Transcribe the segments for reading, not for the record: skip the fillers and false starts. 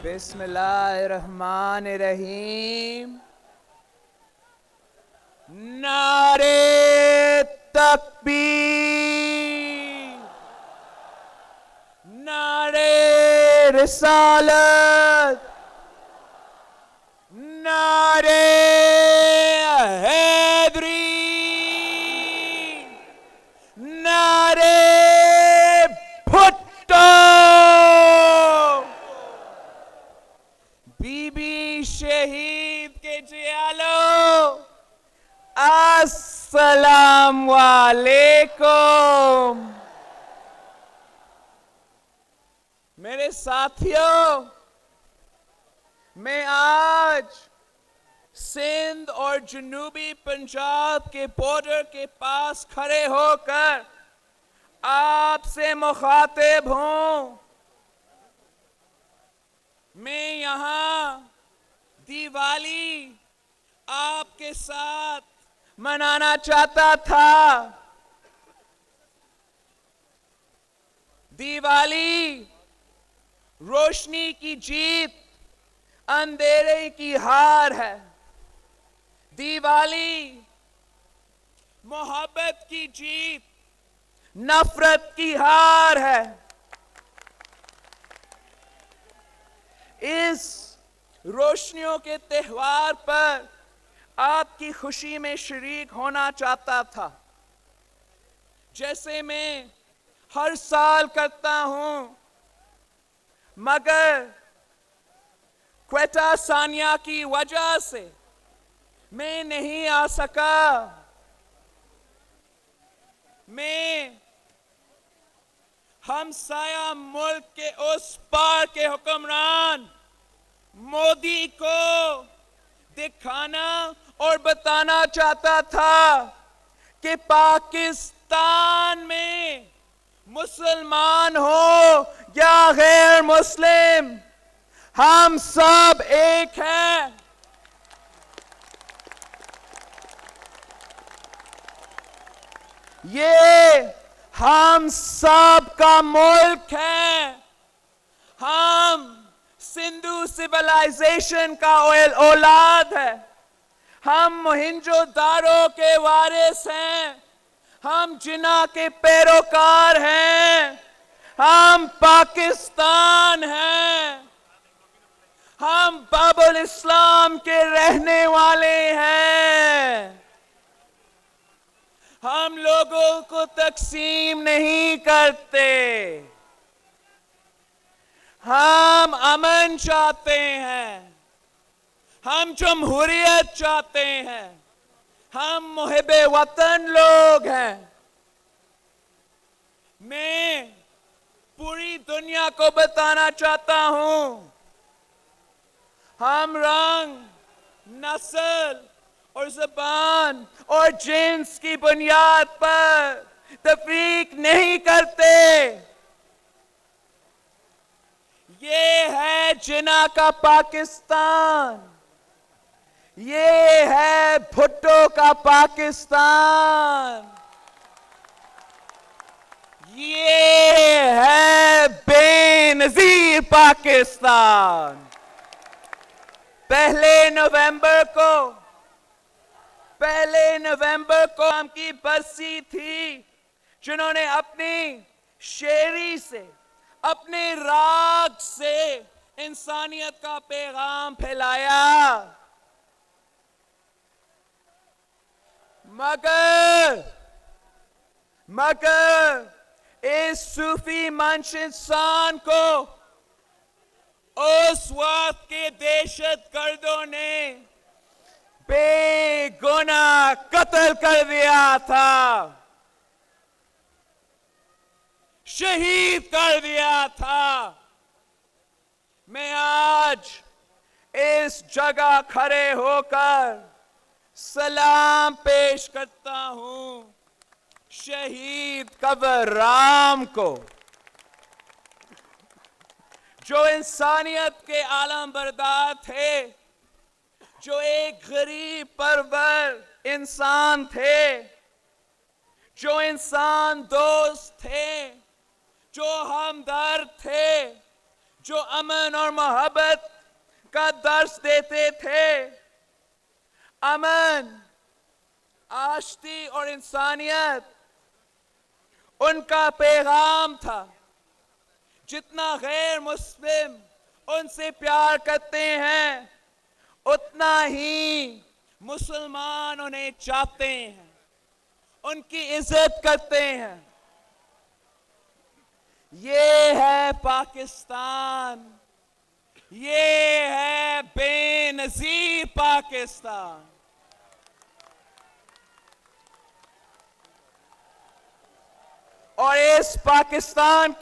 बिस्मिल्लाहिर्रहमानिर्रहीम। नारे तकबीर, नारे रिसालत, नारे हैदरी, नारे भुट्टो, बीबी शहीद के जियालो, अस्सलाम वालेकुम। मेरे साथियों, मैं आज सिंध और जनूबी पंजाब के बॉर्डर के पास खड़े होकर आपसे मुखातिब हूं। मैं यहां दिवाली आपके साथ मनाना चाहता था। दिवाली रोशनी की जीत, अंधेरे की हार है। दिवाली मोहब्बत की जीत, नफरत की हार है। इस रोशनियों के त्योहार पर आपकी खुशी में शरीक होना चाहता था, जैसे मैं हर साल करता हूं, मगर क्वेटा सानिया की वजह से मैं नहीं आ सका। मैं हमसाया मुल्क के उस पार के हुक्मरान मोदी को दिखाना और बताना चाहता था कि पाकिस्तान में मुसलमान हो या गैर मुस्लिम, हम सब एक हैं। ये हम सब का मुल्क है। हम सिंधु सिविलाइजेशन का औलाद है। हम मोहिंजोदारो के वारिस हैं। हम जिन्ना के पैरोकार हैं। हम पाकिस्तान हैं। हम बाबुल इस्लाम के रहने वाले हैं। हम लोगों को तकसीम नहीं करते। हम अमन चाहते हैं। हम जमहूरियत चाहते हैं। हम मुहिब्बे वतन लोग हैं। मैं पूरी दुनिया को बताना चाहता हूं, हम रंग, नस्ल और ज़बान और जिन्स की बुनियाद पर तफरीक नहीं करते। ये है जिन्ना का पाकिस्तान। ये है भुट्टो का पाकिस्तान। ये है बेनज़ीर पाकिस्तान। पहले नवंबर को उनकी बरसी थी, जिन्होंने अपनी शेरी से, अपने राग से इंसानियत का पैगाम फैलाया। मगर इस सूफी मंच इंसान को उस वक्त के दहशतगर्दों ने बेगुनाह कत्ल कर दिया था, शहीद कर दिया था। मैं आज इस जगह खड़े होकर सलाम पेश करता हूं शहीद कवर राम को, जो इंसानियत के आलम बरदार थे, जो एक गरीब परवर इंसान थे, जो इंसान दोस्त थे, जो हमदर्द थे, जो अमन और मोहब्बत का दर्स देते थे, अमन, आश्ती और इंसानियत उनका पैगाम था। जितना गैर मुस्लिम उनसे प्यार करते हैं, उतना ही मुसलमान उन्हें चाहते हैं, उनकी इज्जत करते हैं। ये है पाकिस्तान, ये है बेनजीर पाकिस्तान। और इस पाकिस्तान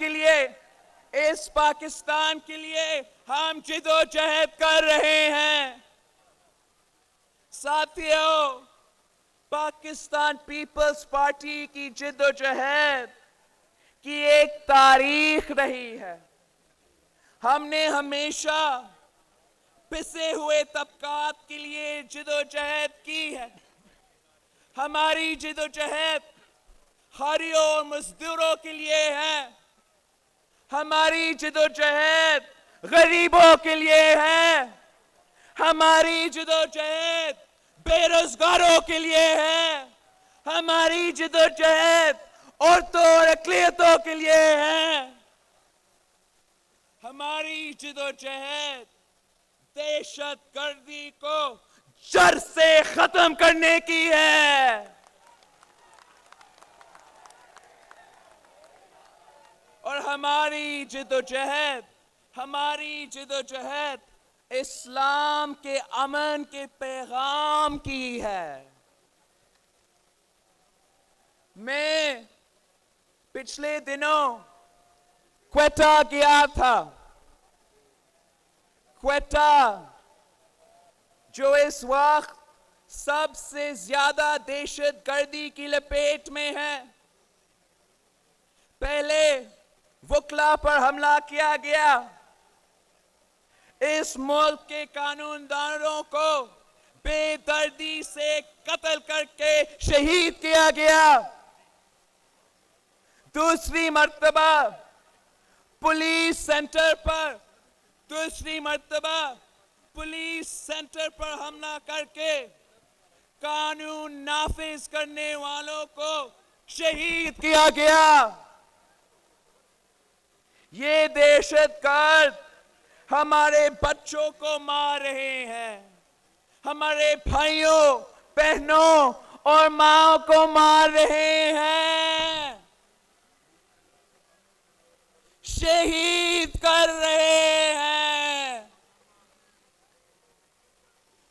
के लिए हम जिदोजहद कर रहे हैं। साथियों, पाकिस्तान पीपल्स पार्टी की जिदोजहद की एक तारीख रही है। हमने हमेशा पिसे हुए तबकात के लिए जिदोजहद की है। हमारी जिदोजहद हारियों और मजदूरों के लिए है। हमारी जिदोजहद गरीबों के लिए है। हमारी जिदोजहद बेरोजगारों के लिए है। हमारी जिदोजहद औरतों और अक़लियतों के लिए है। हमारी जिदोजहद दहशतगर्दी को जड़ से खत्म करने की है। और हमारी जिदोजहद इस्लाम के अमन के पैगाम की है। मैं पिछले दिनों क्वेटा गया था। क्वेटा जो इस वक्त सबसे ज्यादा दहशतगर्दी की लपेट में है। पहले वकला पर हमला किया गया। इस मुल्क के कानूनदानों को बेदर्दी से कत्ल करके शहीद किया गया। दूसरी मर्तबा पुलिस सेंटर पर हमला करके कानून नाफिज करने वालों को शहीद किया गया। ये दहशतगर्द हमारे बच्चों को मार रहे हैं, हमारे भाइयों, बहनों और मां को मार रहे हैं, शहीद कर रहे हैं।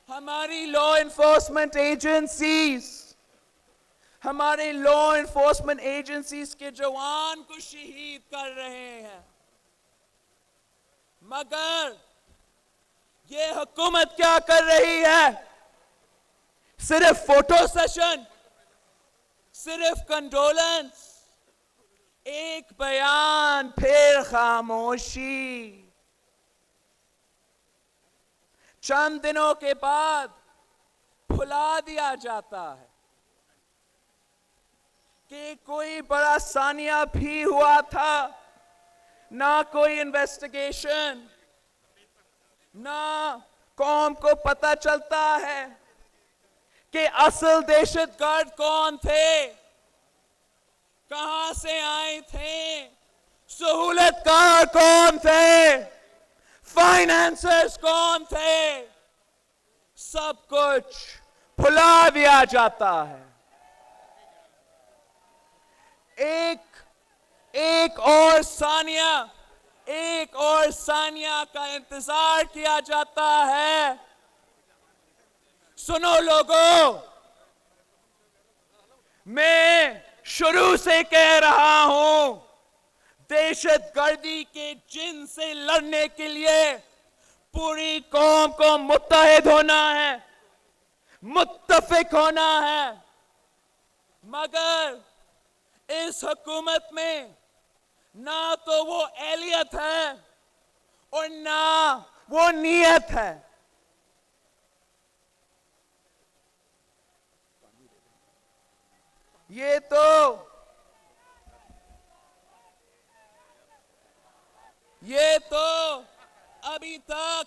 हमारी लॉ एनफोर्समेंट एजेंसीज के जवान को शहीद कर रहे हैं। मगर ये हुकूमत क्या कर रही है? सिर्फ फोटो सेशन, सिर्फ कंडोलेंस, एक बयान, फिर खामोशी। चंद दिनों के बाद भुला दिया जाता है कि कोई बड़ा सानिया भी हुआ था। ना कोई इन्वेस्टिगेशन, ना कौम को पता चलता है कि असल दहशतगर्द कौन थे, कहां से आए थे, सहूलतकार कौन थे, फाइनेंसर्स कौन थे। सब कुछ भुला दिया जाता है। एक और सानिया का इंतजार किया जाता है। सुनो लोगों, मैं शुरू से कह रहा हूं, दहशतगर्दी के जिन से लड़ने के लिए पूरी कौम को मुत्तहिद होना है, मुत्तफिक होना है। मगर इस हुकूमत में ना तो वो एहलियत है और ना वो नीयत है। ये तो अभी तक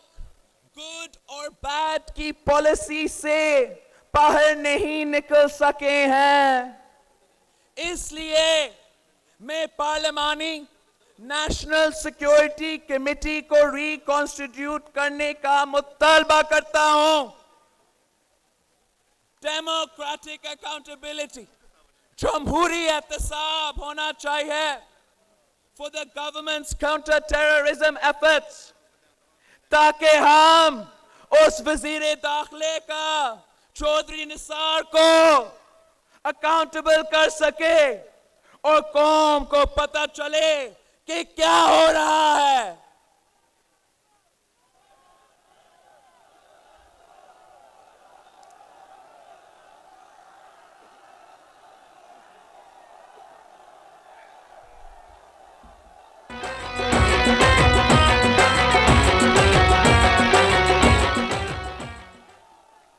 गुड और बैड की पॉलिसी से बाहर नहीं निकल सके हैं। इसलिए मैं पार्लिमानी नेशनल सिक्योरिटी कमेटी को रिकॉन्स्टिट्यूट करने का मुतालबा करता हूं। डेमोक्रेटिक अकाउंटेबिलिटी, जमहूरी एहतसाब होना चाहिए for the government's counter-terrorism efforts, ताकि हम उस वजीर दाखिले का चौधरी निसार को अकाउंटेबल कर सके और कौम को पता चले कि क्या हो रहा है।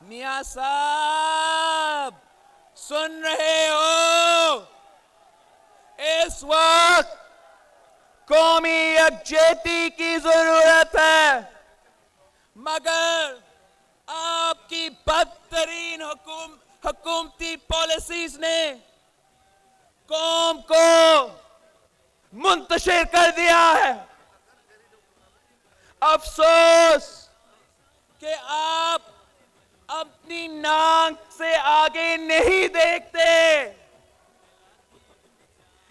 मियां साहब, सुन रहे हो? इस वक्त कौमी यकजहती की जरूरत है, मगर आपकी बदतरीन हुकूमती पॉलिसीज ने कौम को मुंतशिर कर दिया है। अफसोस कि आप अपनी नाक से आगे नहीं देखते।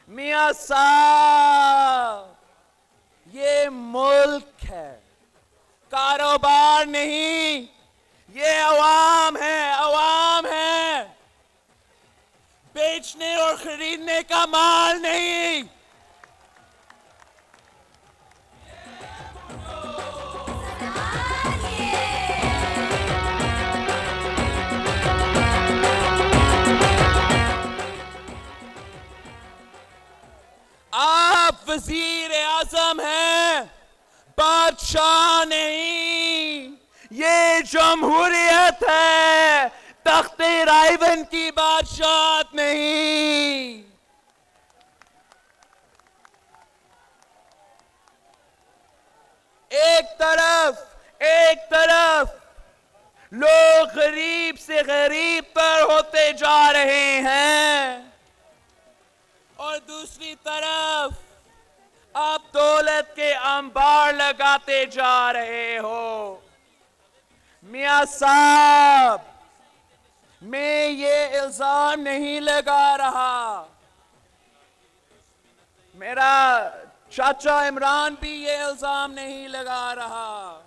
मियां साहब, ये मुल्क है, कारोबार नहीं। ये अवाम है, अवाम है, बेचने और खरीदने का माल नहीं। आप वजीर आजम हैं, बादशाह नहीं। ये जमहूरियत है, तख्ते रायवन की बादशाहत नहीं। एक तरफ लोग गरीब से गरीब तर होते जा रहे हैं और दूसरी तरफ आप दौलत के अंबार लगाते जा रहे हो। मियां साहब, मैं ये इल्जाम नहीं लगा रहा, मेरा चाचा इमरान भी ये इल्जाम नहीं लगा रहा।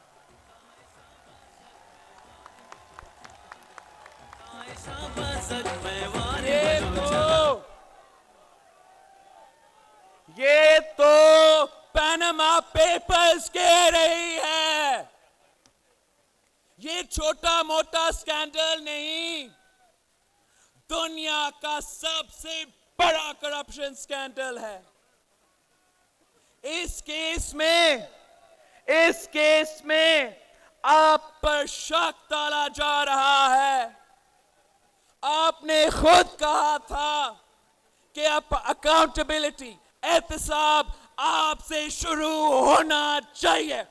ये तो पनामा पेपर्स कह रही है। ये छोटा मोटा स्कैंडल नहीं, दुनिया का सबसे बड़ा करप्शन स्कैंडल है। इस केस में आप पर शक डाला जा रहा है। आपने खुद कहा था कि अकाउंटेबिलिटी, एहतसाब आपसे शुरू होना चाहिए।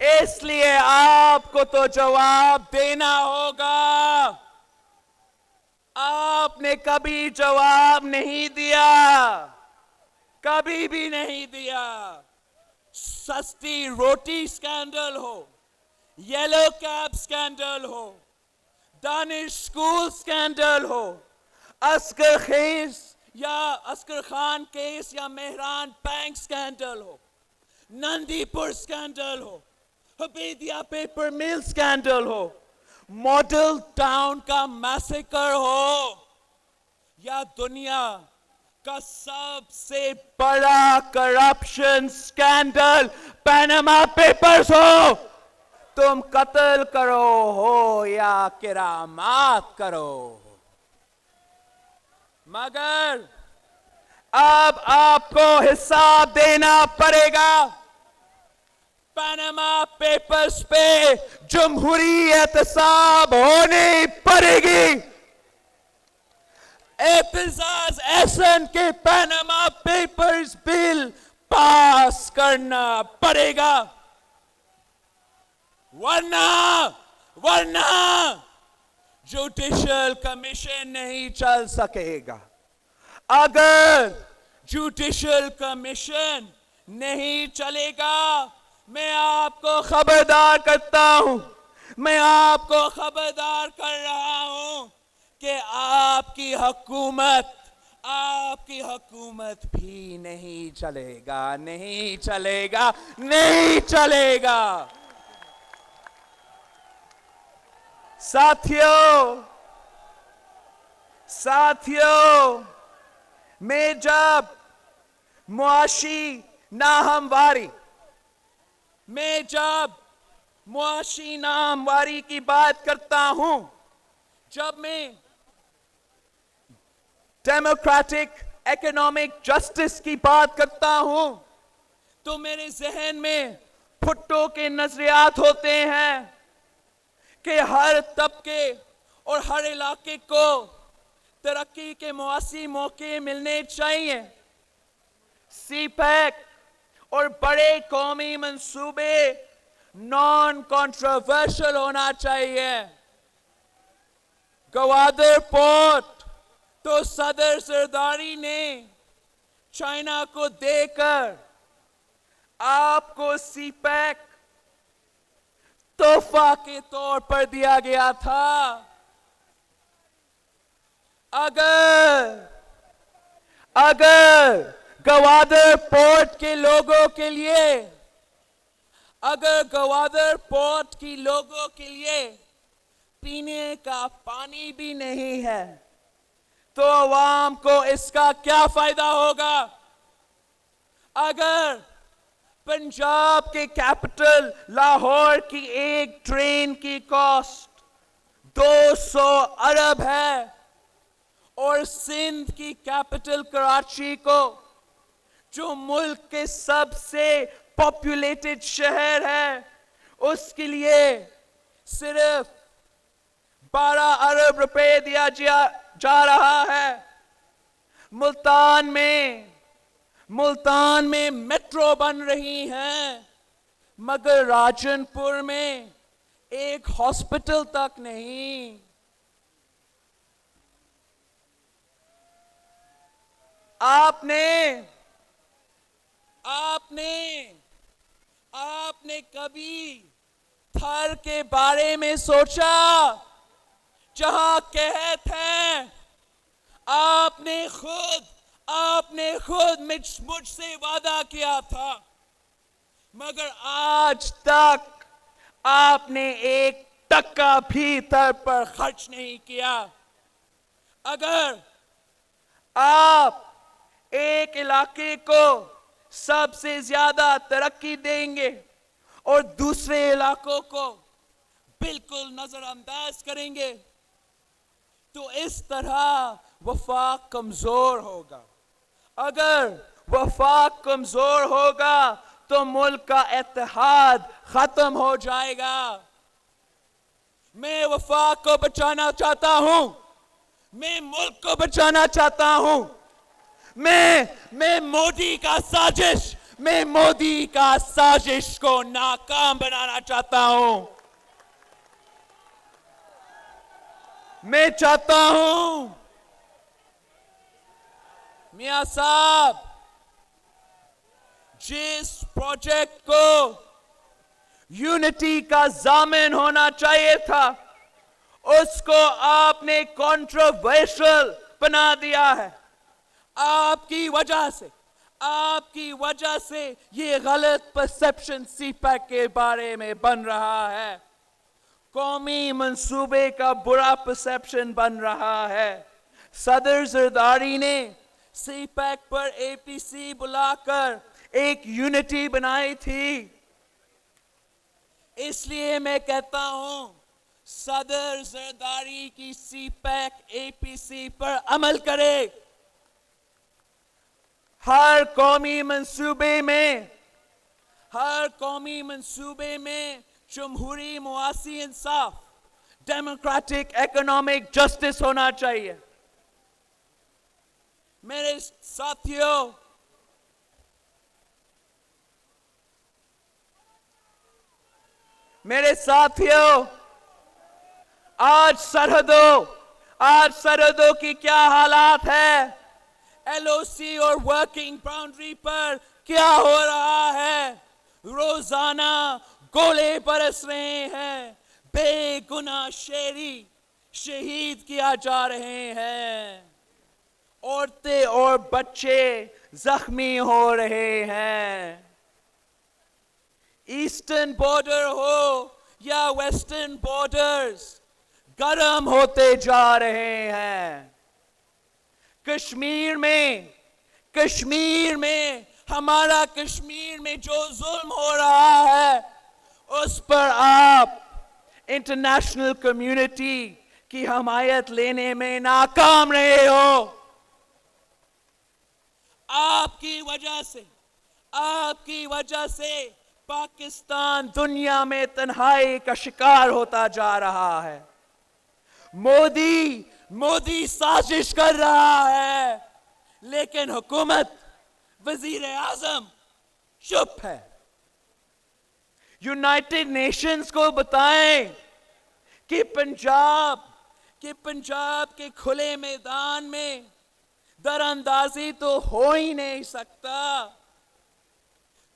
इसलिए आपको तो जवाब देना होगा। आपने कभी जवाब नहीं दिया, कभी भी नहीं दिया। सस्ती रोटी स्कैंडल हो, येलो कैब स्कैंडल हो, दानिश स्कूल स्कैंडल हो, अस्कर खान केस या मेहरान बैंक स्कैंडल हो, नंदीपुर स्कैंडल हो, हबीदिया पेपर मिल स्कैंडल हो, मॉडल टाउन का मैसेकर हो, या दुनिया का सबसे बड़ा करप्शन स्कैंडल पनामा पेपर्स हो, तुम कत्ल करो हो या किरामात करो, मगर अब आपको हिसाब देना पड़ेगा। पनामा पेपर्स पे जमहूरी एहतसाब होनी पड़ेगी। एतजाज एहसन के पैनामा पेपर्स बिल पास करना पड़ेगा, वरना जुडिशियल कमीशन नहीं चल सकेगा। अगर जुडिशियल कमीशन नहीं चलेगा, मैं आपको खबरदार करता हूं, मैं आपको खबरदार कर रहा हूं कि आपकी हुकूमत भी नहीं चलेगा, नहीं चलेगा, नहीं चलेगा। साथियों, मैं जब मुआशी नाहमवारी की बात करता हूं, जब मैं डेमोक्रेटिक इकोनॉमिक जस्टिस की बात करता हूं, तो मेरे जहन में भुट्टो के नजरियात होते हैं कि हर तबके और हर इलाके को तरक्की के मुआसी मौके मिलने चाहिए। सीपैक और बड़े कौमी मंसूबे नॉन कंट्रोवर्शियल होना चाहिए। गवादर पोर्ट तो सदर जरदारी ने चाइना को देकर आपको सीपैक तोहफा के तौर पर दिया गया था। अगर गवादर पोर्ट के लोगों के लिए, अगर गवादर पोर्ट की लोगों के लिए पीने का पानी भी नहीं है, तो अवाम को इसका क्या फायदा होगा? अगर पंजाब के कैपिटल लाहौर की एक ट्रेन की कॉस्ट 200 अरब है और सिंध की कैपिटल कराची को, जो मुल्क के सबसे पॉपुलेटेड शहर है, उसके लिए सिर्फ 12 अरब रुपए दिया जा रहा है। मुल्तान में मेट्रो बन रही है, मगर राजनपुर में एक हॉस्पिटल तक नहीं। आपने कभी थर के बारे में सोचा, जहां कहत है आपने खुद मुझसे वादा किया था, मगर आज तक आपने 1 टका भी थर पर खर्च नहीं किया। अगर आप एक इलाके को सबसे ज्यादा तरक्की देंगे और दूसरे इलाकों को बिल्कुल नजरअंदाज करेंगे, तो इस तरह वफाक कमजोर होगा। अगर वफाक कमजोर होगा तो मुल्क का इत्तेहाद खत्म हो जाएगा। मैं वफाक को बचाना चाहता हूं, मैं मुल्क को बचाना चाहता हूं। मैं मोदी का साजिश को नाकाम बनाना चाहता हूं। मैं चाहता हूं मियां साहब, जिस प्रोजेक्ट को यूनिटी का जामिन होना चाहिए था, उसको आपने कंट्रोवर्शियल बना दिया है। आपकी वजह से ये गलत परसेप्शन सीपैक के बारे में बन रहा है। कौमी मंसूबे का बुरा परसेप्शन बन रहा है। सदर जरदारी ने सीपैक पर एपीसी बुलाकर एक यूनिटी बनाई थी। इसलिए मैं कहता हूं, सदर जरदारी की सीपैक एपीसी पर अमल करे। हर कौमी मंसूबे में जमहूरी मुआसी इंसाफ, डेमोक्रेटिक इकोनॉमिक जस्टिस होना चाहिए। मेरे साथियों, आज सरहदों की क्या हालात है, एलओसी और वर्किंग बाउंड्री पर क्या हो रहा है। रोजाना गोले बरस रहे हैं, बेगुनाह शहीद किया जा रहे हैं, औरतें और बच्चे जख्मी हो रहे हैं। ईस्टर्न बॉर्डर हो या वेस्टर्न बॉर्डर्स गर्म होते जा रहे हैं। कश्मीर में हमारा कश्मीर में जो जुल्म हो रहा है, उस पर आप इंटरनेशनल कम्युनिटी की हमायत लेने में नाकाम रहे हो। आपकी वजह से पाकिस्तान दुनिया में तन्हाई का शिकार होता जा रहा है। मोदी साजिश कर रहा है, लेकिन हुकूमत, वजीर आजम चुप है। यूनाइटेड नेशंस को बताएं कि पंजाब के खुले मैदान में दरअंदाजी तो हो ही नहीं सकता।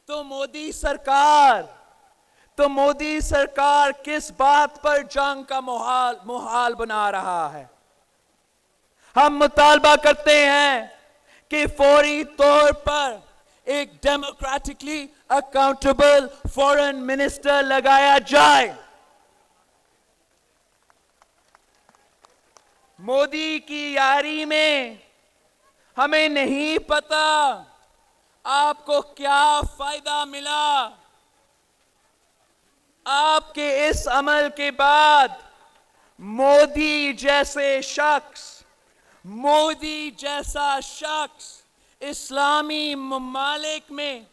तो मोदी सरकार किस बात पर जंग का मुहाल बना रहा है। हम मुतालबा करते हैं कि फौरी तौर पर एक डेमोक्रेटिकली अकाउंटेबल फॉरेन मिनिस्टर लगाया जाए। मोदी की यारी में हमें नहीं पता आपको क्या फायदा मिला। आपके इस अमल के बाद मोदी जैसा शख्स इस्लामी ममालिक में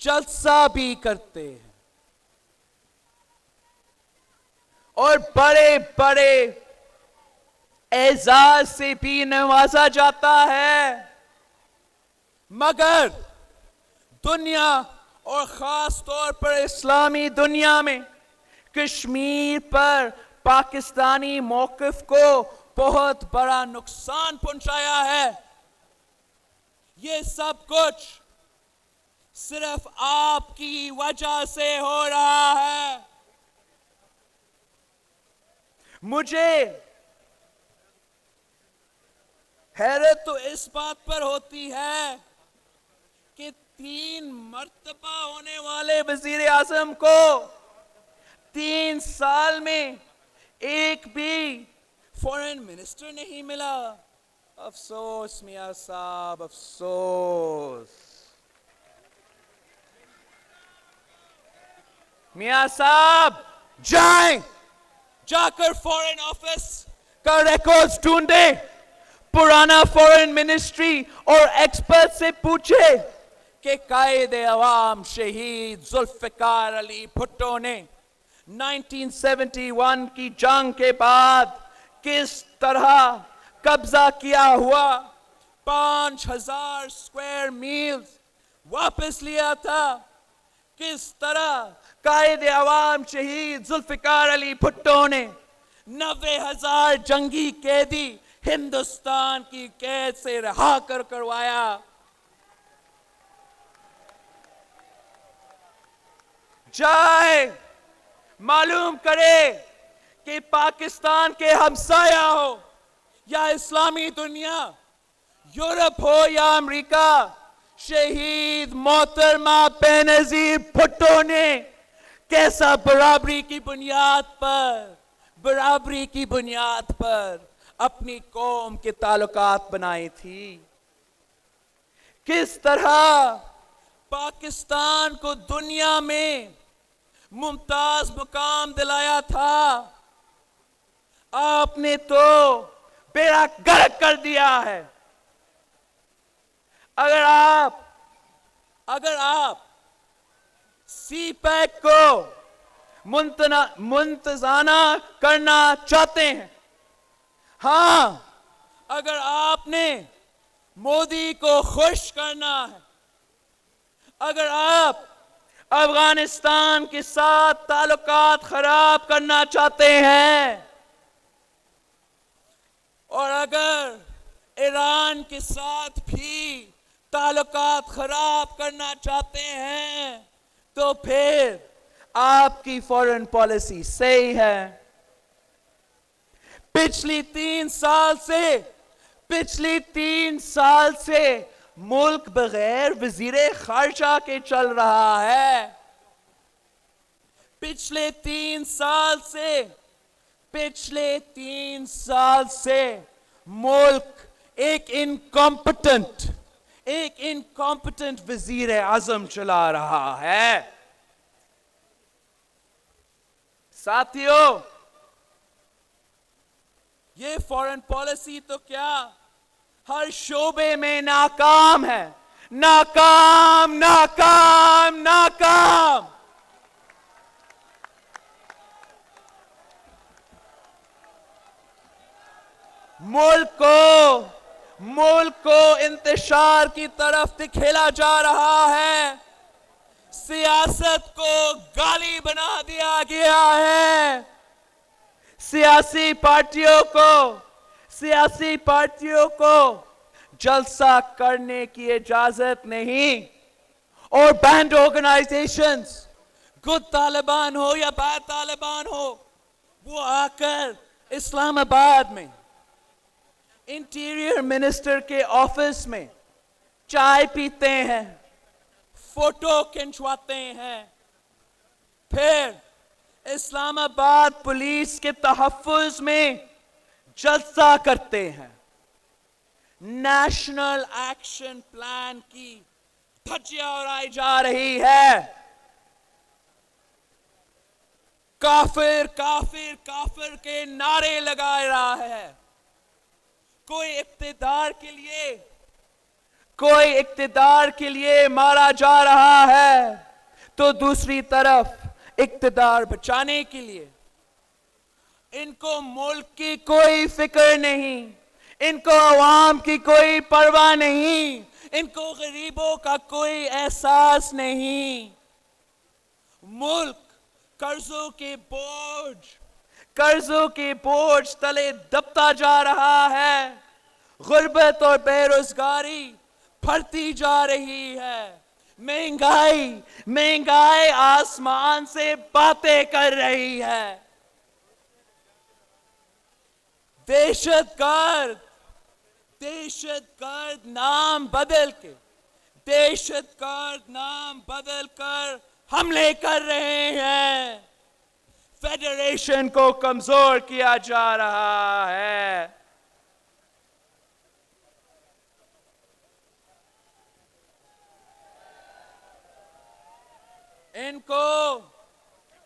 जलसा भी करते हैं और बड़े बड़े एजाज से भी नवाजा जाता है। मगर दुनिया और खास तौर पर इस्लामी दुनिया में कश्मीर पर पाकिस्तानी मौकिफ को बहुत बड़ा नुकसान पहुंचाया है। ये सब कुछ सिर्फ आपकी वजह से हो रहा है। मुझे हैरत तो इस बात पर होती है कि 3 मर्तबा होने वाले वजीर आजम को 3 साल में एक भी फॉरेन मिनिस्टर नहीं मिला। अफसोस मियां साहब, अफसोस। मियां साहब जाकर फॉरेन ऑफिस का रिकॉर्ड्स ढूंढे, पुराना फॉरेन मिनिस्ट्री और एक्सपर्ट से पूछे कि कायदे अवाम शहीद जुल्फिकार अली भुट्टो ने 1971 की जंग के बाद किस तरह कब्जा किया हुआ 5000 स्क्वायर मील्स वापस लिया था। किस तरह कायदे अवाम शहीद जुल्फिकार अली भुट्टो ने 90,000 जंगी कैदी हिंदुस्तान की कैद से रिहा करवाया। जाए मालूम करे कि पाकिस्तान के हमसाया हो या इस्लामी दुनिया, यूरोप हो या अमेरिका, शहीद मोहतरमा बेनजीर भुट्टो ने कैसा बराबरी की बुनियाद पर अपनी कौम के ताल्लुकात बनाए थी। किस तरह पाकिस्तान को दुनिया में मुमताज मुकाम दिलाया था। आपने तो बेड़ा गर्क कर दिया है। अगर आप सी पैक को मुंतजाना करना चाहते हैं, हाँ, अगर आपने मोदी को खुश करना है। अगर आप अफगानिस्तान के साथ ताल्लुकात खराब करना चाहते हैं और अगर ईरान के साथ भी ताल्लुकात खराब करना चाहते हैं तो फिर आपकी फॉरेन पॉलिसी सही है। पिछली 3 साल से मुल्क बगैर वजीरे खारजा के चल रहा है। पिछले 3 साल से मुल्क एक इनकॉम्पिटेंट वजीर आजम चला रहा है। साथियों, ये फॉरेन पॉलिसी तो क्या हर शोबे में नाकाम है। नाकाम नाकाम नाकाम। मुल्क को इंतशार की तरफ दिखेला जा रहा है। सियासत को गाली बना दिया गया है। सियासी पार्टियों को जलसा करने की इजाजत नहीं। और बैंड ऑर्गेनाइजेशंस, गुड तालिबान हो या बैड तालिबान हो, वो आकर इस्लामाबाद में इंटीरियर मिनिस्टर के ऑफिस में चाय पीते हैं, फोटो खिंचवाते हैं, फिर इस्लामाबाद पुलिस के तहफ्फुज़ में जलसा करते हैं। नेशनल एक्शन प्लान की धज्जियां उड़ाई जा रही है। काफिर काफिर काफिर के नारे लगा रहा है। कोई इक्तिदार के लिए मारा जा रहा है तो दूसरी तरफ इक्तिदार बचाने के लिए। इनको मुल्क की कोई फिक्र नहीं, इनको अवाम की कोई परवाह नहीं, इनको गरीबों का कोई एहसास नहीं। मुल्क कर्जों के बोझ तले दबता जा रहा है। गुर्बत और बेरोजगारी बढ़ती जा रही है। महंगाई आसमान से बातें कर रही है। दहशतगर्द नाम बदल कर हमले कर रहे हैं। फेडरेशन को कमजोर किया जा रहा है। इनको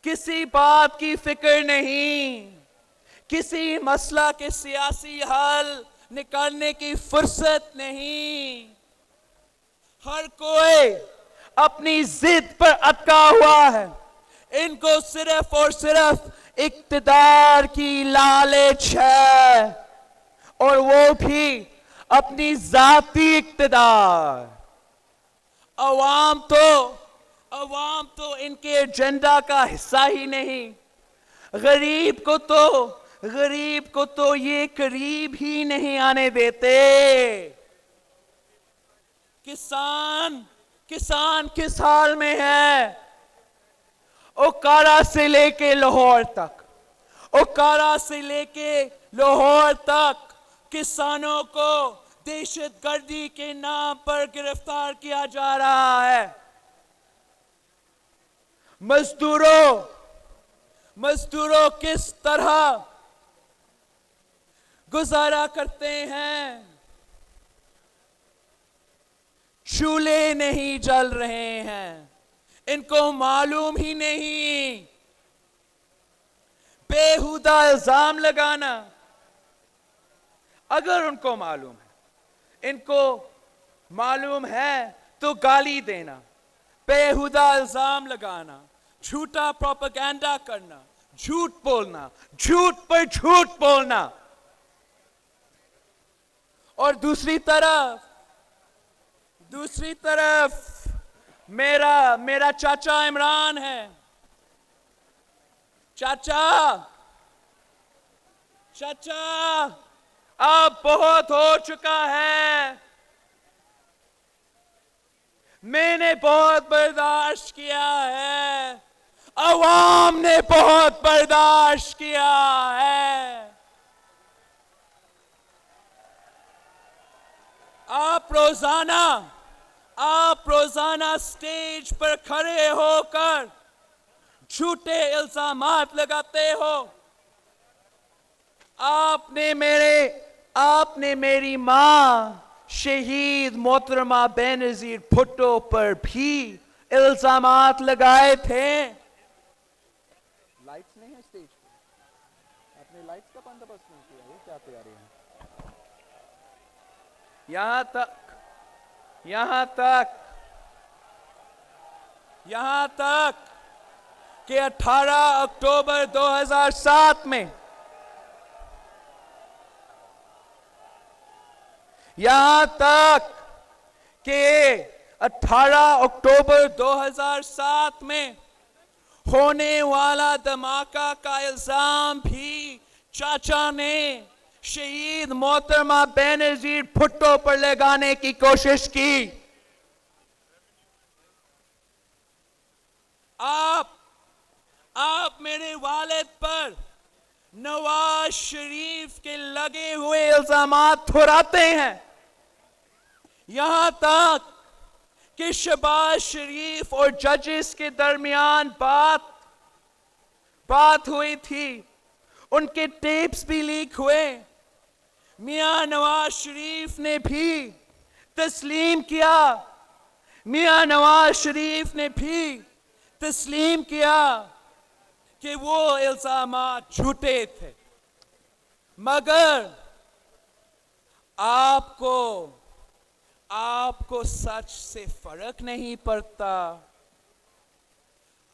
किसी बात की फिक्र नहीं, किसी मसला के सियासी हल निकालने की फुर्सत नहीं। हर कोई अपनी जिद पर अटका हुआ है। इनको सिर्फ और सिर्फ इक्तिदार की लालच है, और वो भी अपनी जाती इक्तिदार। अवाम तो इनके एजेंडा का हिस्सा ही नहीं। गरीब को तो ये करीब ही नहीं आने देते। किसान किस हाल में है? ओकारा से लेके लाहौर तक किसानों को दहशतगर्दी के नाम पर गिरफ्तार किया जा रहा है। मजदूरों किस तरह गुजारा करते हैं? चूल्हे नहीं जल रहे हैं, इनको मालूम ही नहीं। बेहुदा इल्जाम लगाना, अगर उनको मालूम है तो गाली देना। बेहुदा इल्जाम लगाना, झूठा प्रोपेगेंडा करना, झूठ पर झूठ बोलना। और दूसरी तरफ दूसरी तरफ मेरा मेरा चाचा इमरान है। चाचा चाचा अब बहुत हो चुका है। मैंने बहुत बर्दाश्त किया है, अवाम ने बहुत बर्दाश्त किया है। आप रोजाना स्टेज पर खड़े होकर झूठे इल्जामात लगाते हो। आपने मेरी मां शहीद मोहतरमा बेनजीर भुट्टो पर भी इल्जामात लगाए थे। लाइट्स नहीं है स्टेज पे, आपने लाइट्स का बंदोबस्त नहीं किया, ये क्या तैयारी है? यहां तक कि 18 अक्टूबर 2007 में यहां तक कि 18 अक्टूबर 2007 में होने वाला धमाका का इल्जाम भी चाचा ने शहीद मोहतरमा बेनजीर भुट्टो पर लगाने की कोशिश की। आप मेरे वालिद पर नवाज शरीफ के लगे हुए इल्जामात ठुहराते हैं। यहां तक कि शहबाज शरीफ और जजेस के दरमियान बात हुई थी, उनके टेप्स भी लीक हुए। मियां नवाज शरीफ ने भी तस्लीम किया, कि वो इल्जामात झूठे थे। मगर आपको सच से फर्क नहीं पड़ता।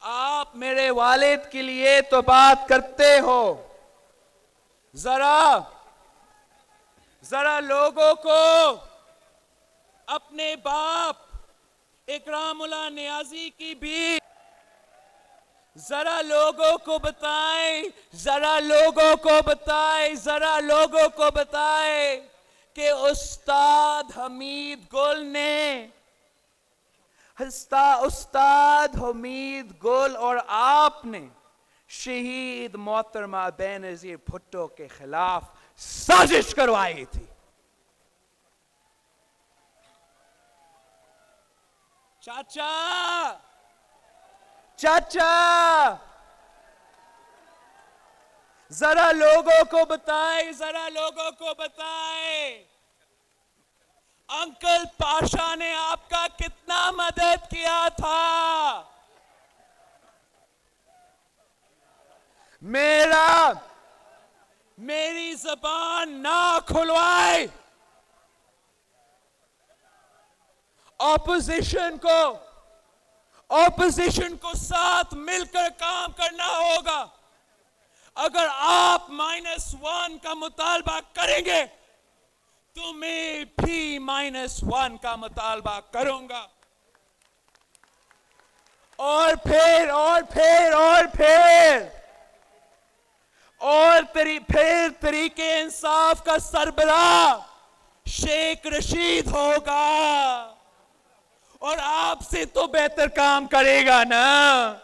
आप मेरे वालिद के लिए तो बात करते हो, जरा लोगों को अपने बाप इकरामुल्लाह नियाजी की भी जरा लोगों को बताए कि उस्ताद हमीद गुल और आपने शहीद मोहतरमा बेनजीर भुट्टो के खिलाफ साजिश करवाई थी। चाचा जरा लोगों को बताए अंकल पाशा ने आपका कितना मदद किया था। मेरी जबान ना खुलवाए। ऑपोजिशन को साथ मिलकर काम करना होगा। अगर आप -1 का मुतालबा करेंगे तो मैं भी -1 का मुतालबा करूंगा। और फिर तरीके इंसाफ का सरबराह शेख रशीद होगा और आपसे तो बेहतर काम करेगा ना।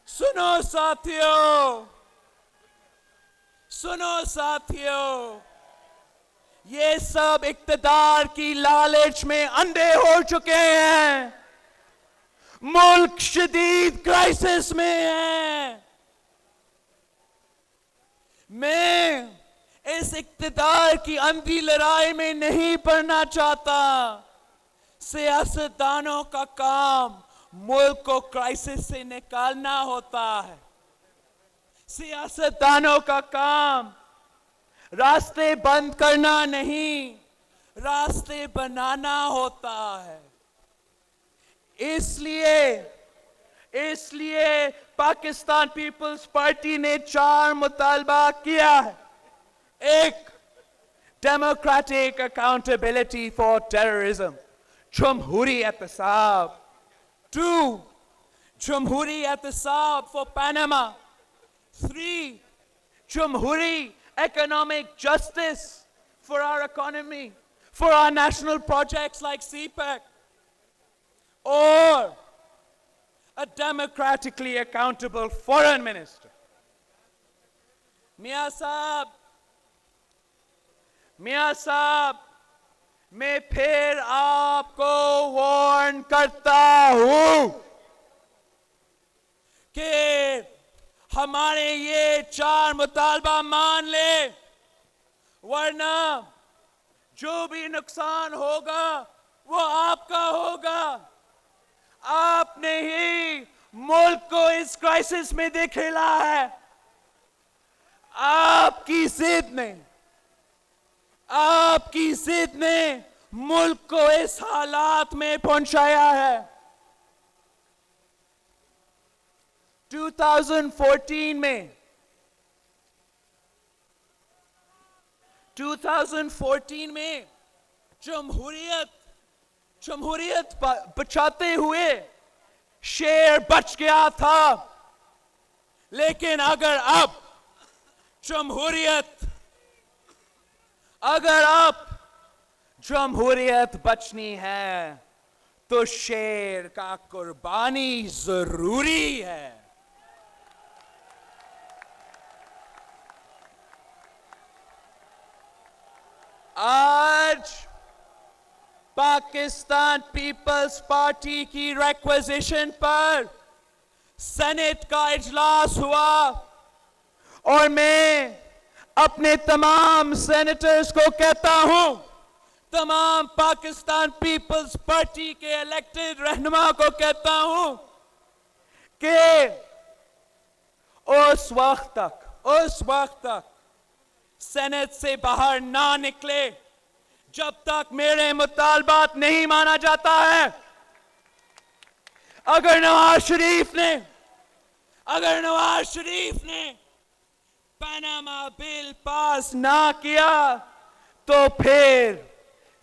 सुनो साथियों, ये सब इक्तदार की लालच में अंधे हो चुके हैं। मुल्क शदीद क्राइसिस में है। मैं इस इक्तदार की अंधी लड़ाई में नहीं पड़ना चाहता। सियासतदानों का काम मुल्क को क्राइसिस से निकालना होता है। सियासतदानों का काम रास्ते बंद करना नहीं, रास्ते बनाना होता है। इसलिए पाकिस्तान पीपल्स पार्टी ने 4 मुतालबा किया है। एक, democratic accountability for terrorism. Jamhuri Ehtisab. 2. Jamhuri Ehtisab for Panama. 3. Jamhuri economic justice for our economy, for our national projects like CPEC. Or a democratically accountable foreign minister. Mia Saab, मैं फिर आपको warn करता हूं कि हमारे ये 4 मुतालबा मान ले, वरना जो भी नुकसान होगा वो आपका होगा। आपने ही मुल्क को इस क्राइसिस में धकेला है। आपकी जिद ने मुल्क को इस हालात में पहुंचाया है। 2014 में जमहूरियत बचाते हुए शेर बच गया था, लेकिन अगर अब जमहूरियत बचनी है तो शेर का कुर्बानी जरूरी है। आज पाकिस्तान पीपल्स पार्टी की रिक्वेजिशन पर सेनेट का इजलास हुआ और मैं अपने तमाम सेनेटर्स को कहता हूं, तमाम पाकिस्तान पीपल्स पार्टी के इलेक्टेड रहनुमा को कहता हूं कि उस वक्त तक सेनेट से बाहर ना निकले जब तक मेरे मुतालबात नहीं माना जाता है। अगर नवाज शरीफ ने पनामा बिल पास ना किया तो फिर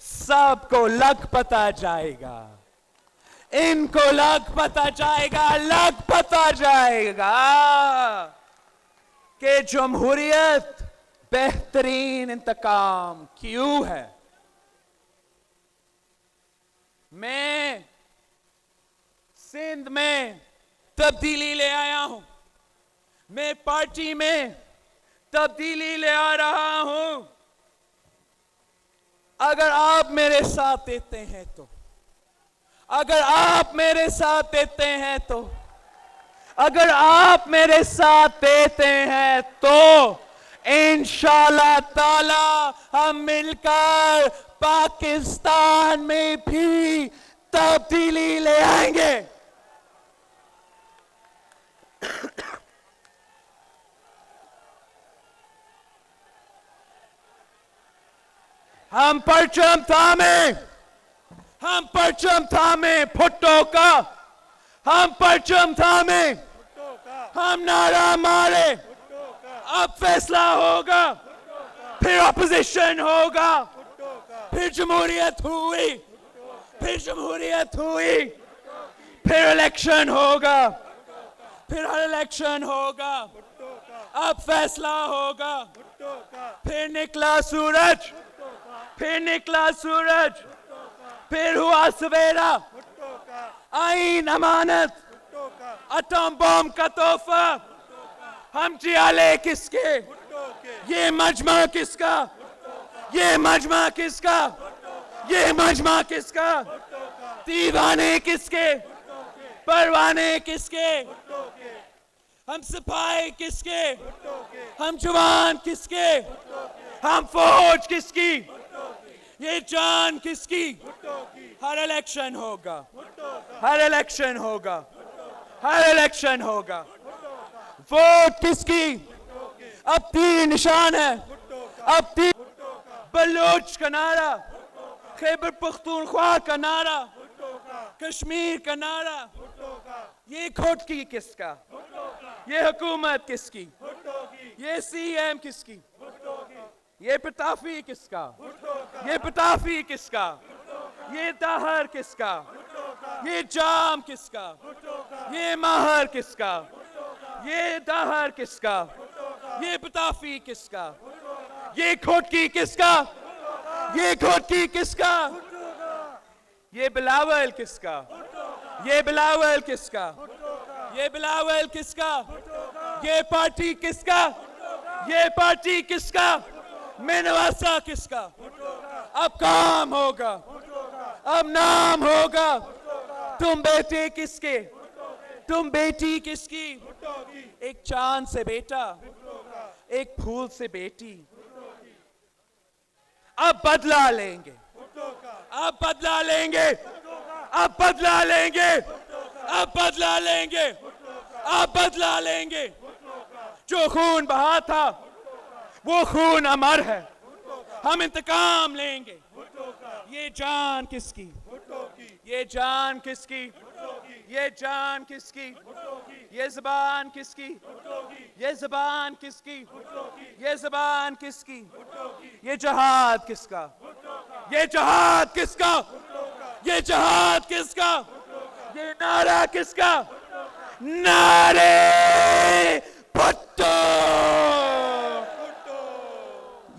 सबको लग पता जाएगा, इनको लग पता जाएगा कि जमहूरियत बेहतरीन इंतकाम क्यों है। मैं सिंध में तब्दीली ले आया हूं, मैं पार्टी में तब्दीली ले आ रहा हूं। अगर आप मेरे साथ देते हैं तो इंशाअल्लाह ताला हम मिलकर पाकिस्तान में भी तब्दीली ले आएंगे। हम परचम थामे भुट्टो का, हम नारा मारे, अब फैसला होगा, फिर ऑपोजिशन होगा, फिर जमहूरियत हुई, फिर इलेक्शन होगा, अब फैसला होगा, फिर निकला सूरज, फिर हुआ सवेरा, आईन अमानत, एटम बम का तोहफा, हम जियाले किसके, ये मजमा किसका, दीवाने किसके, परवाने किसके, हम सिपाही किसके, हम जवान किसके, हम फौज किसकी, ये जान किसकी। हर इलेक्शन होगा, वोट किसकी। अब 3 निशान है, बलूच का नारा, खैबर पख्तूनख्वा का नारा, कश्मीर का नारा, ये खोटकी किसका, ये हुकूमत किसकी, ये सीएम किसकी। ये पताफी किसका? ये पताफी किसका? ये दहर किसका? ये जाम किसका? ये महर किसका? ये दहर किसका? ये पताफी किसका? ये खोटकी किसका? ये खोटकी किसका? ये बिलावल किसका? ये बिलावल किसका? ये बिलावल किसका? ये पार्टी किसका? ये पार्टी किसका? मेनवासा किसका? अब काम होगा, अब नाम होगा। तुम बेटे किसके? तुम बेटी किसकी? एक चांद से बेटा, एक फूल से बेटी। अब बदला लेंगे, अब बदला लेंगे, अब बदला लेंगे, अब बदला लेंगे, अब बदला लेंगे। जो खून बहा था वो खून अमर है, हम इंतकाम लेंगे। ये जान किसकी? ये जान किसकी? ये जान किसकी? ये ज़बान किसकी? ये ज़बान किसकी? ये ज़बान किसकी? ये जहाद किसका? ये जहाद किसका? ये जहाद किसका? ये नारा किसका? नारे भुट्टो!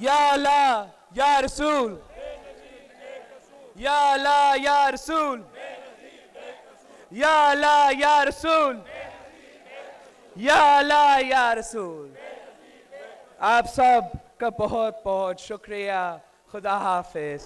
या अल्लाह या रसूल, या अल्लाह या रसूल, या अल्लाह या रसूल, या अल्लाह या रसूल। आप सब का बहुत बहुत शुक्रिया। खुदा हाफिज।